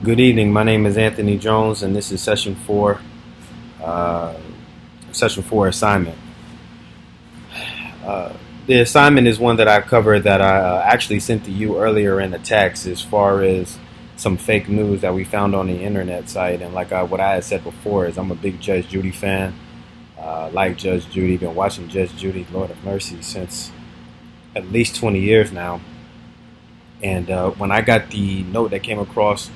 Good evening. My name is Anthony Jones, and this is uh, session four assignment. Uh, the assignment is one that I covered that I actually sent to you earlier in the text, as far as some fake news that we found on the internet site. And like what I had said before, is I'm a big Judge Judy fan. Like Judge Judy, been watching Judge Judy, Lord of Mercy, since at least 20 years now. And when I got the note that came across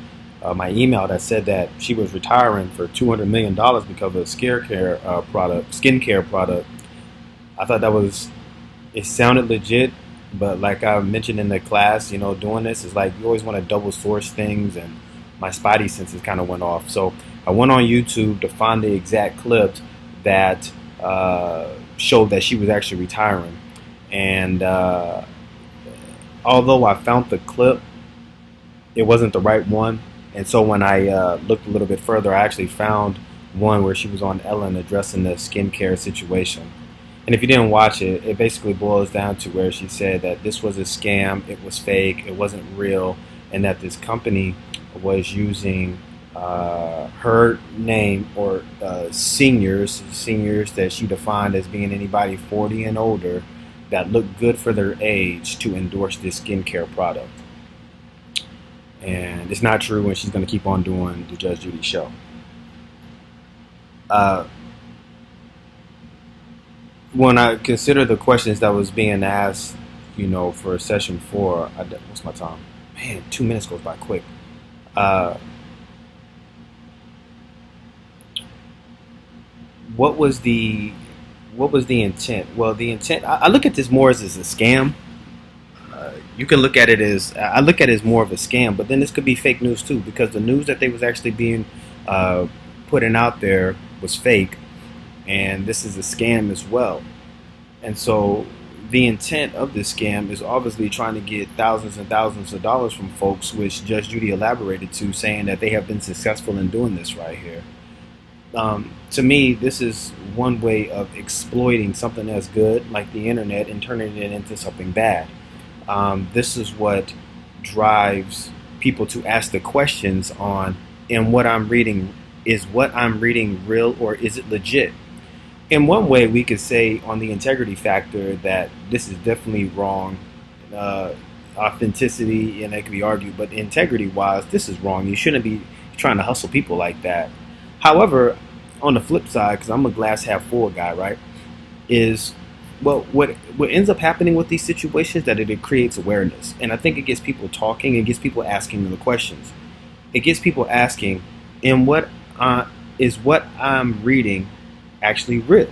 my email that said that she was retiring for $200 million because of a skincare product, I thought it sounded legit. But like I mentioned in the class, doing this is like you always want to double source things, and my spidey senses kind of went off. So I went on YouTube to find the exact clips that showed that she was actually retiring. And although I found the clip, it wasn't the right one. And so when I looked a little bit further, I actually found one where she was on Ellen addressing the skincare situation. And if you didn't watch it, it basically boils down to where she said that this was a scam, it was fake, it wasn't real, and that this company was using her name, or seniors that she defined as being anybody 40 and older that looked good for their age, to endorse this skincare product. And it's not true, and she's going to keep on doing the Judge Judy show. Uh, when I consider the questions that was being asked, for session four, what's my time? Man, 2 minutes goes by quick. Uh, what was the intent? Well, the intent, I look at this more as a scam. You can look at it as, I look at it as more of a scam, but then this could be fake news too, because the news that they was actually being putting out there was fake, and this is a scam as well. And so the intent of this scam is obviously trying to get thousands and thousands of dollars from folks, which Judge Judy elaborated to, saying that they have been successful in doing this right here. To me, this is one way of exploiting something that's good, like the internet, and turning it into something bad. This is what drives people to ask the questions on, and what I'm reading, is what I'm reading real, or is it legit? In one way, we could say on the integrity factor that this is definitely wrong. Authenticity, and it could be argued, but integrity wise, this is wrong. You shouldn't be trying to hustle people like that. However, on the flip side, because I'm a glass half full guy, right, is, well, what ends up happening with these situations, that it creates awareness, and I think it gets people talking, it gets people asking the questions, it gets people asking, and is what I'm reading actually real?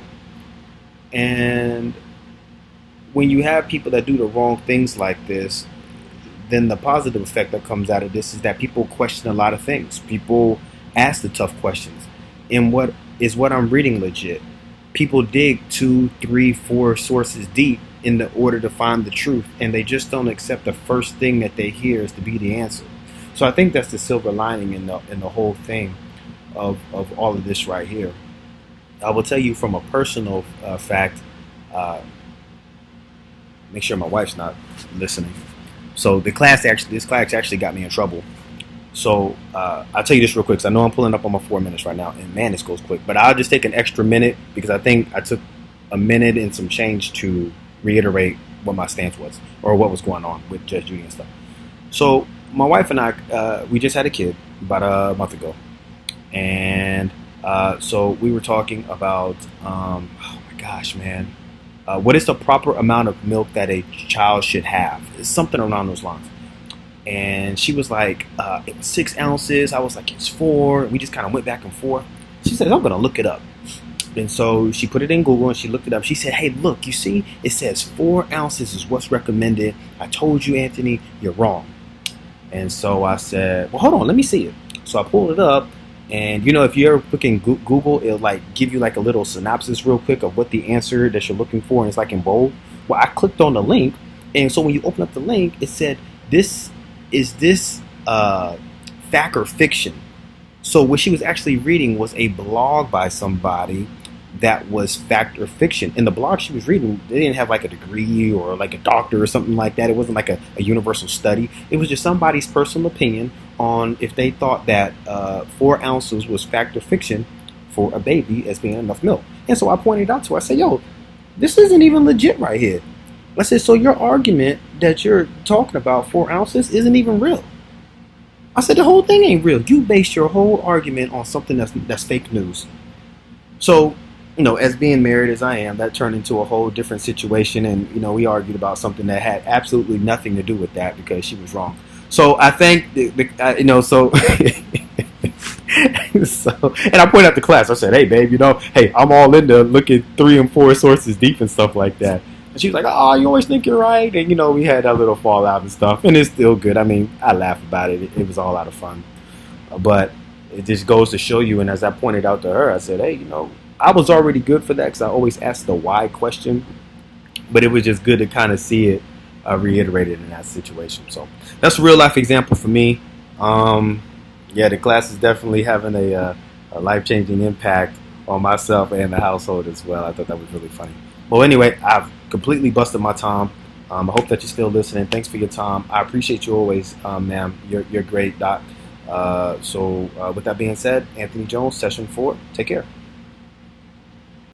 And when you have people that do the wrong things like this, then the positive effect that comes out of this is that people question a lot of things. People ask the tough questions. And what I'm reading legit? People dig 2, 3, 4 sources deep in the order to find the truth, and they just don't accept the first thing that they hear as to be the answer. So I think that's the silver lining in the whole thing of all of this right here. I will tell you from a personal fact. Make sure my wife's not listening. So this class actually got me in trouble. So I'll tell you this real quick, because I know I'm pulling up on my 4 minutes right now, and man, this goes quick. But I'll just take an extra minute, because I think I took a minute and some change to reiterate what my stance was, or what was going on with Judge Judy and stuff. So my wife and I, we just had a kid about a month ago, and so we were talking about, oh my gosh, man, what is the proper amount of milk that a child should have? It's something around those lines. And she was like, it was 6 ounces. I was like, it's 4. We just kind of went back and forth. She said, I'm going to look it up. And so she put it in Google and she looked it up. She said, hey, look, you see, it says 4 ounces is what's recommended. I told you, Anthony, you're wrong. And so I said, well, hold on, let me see it. So I pulled it up. And, if you ever click in Google, it'll like give you like a little synopsis real quick of what the answer that you're looking for. And it's like in bold. Well, I clicked on the link. And so when you open up the link, it said, is this fact or fiction? So what she was actually reading was a blog by somebody that was fact or fiction. In the blog she was reading, they didn't have like a degree or like a doctor or something like that. It wasn't like a universal study. It was just somebody's personal opinion on if they thought that 4 ounces was fact or fiction for a baby as being enough milk. And so I pointed out to her, I said, yo, this isn't even legit right here. I said, so your argument that you're talking about 4 ounces isn't even real. I said, the whole thing ain't real. You based your whole argument on something that's fake news. So, as being married as I am, that turned into a whole different situation. And, we argued about something that had absolutely nothing to do with that because she was wrong. So I think, so, and I pointed out to class, I said, hey, babe, hey, I'm all into looking 3 and 4 sources deep and stuff like that. And she was like, oh, you always think you're right. And, we had that little fallout and stuff. And it's still good. I mean, I laugh about it. It was all out of fun. But it just goes to show you. And as I pointed out to her, I said, hey, I was already good for that because I always asked the why question. But it was just good to kind of see it reiterated in that situation. So that's a real life example for me. The class is definitely having a life-changing impact on myself and the household as well. I thought that was really funny. Well, anyway, I've completely busted my time. I hope that you're still listening. Thanks for your time. I appreciate you always, ma'am. You're great, Doc. So with that being said, Anthony Jones, session 4. Take care.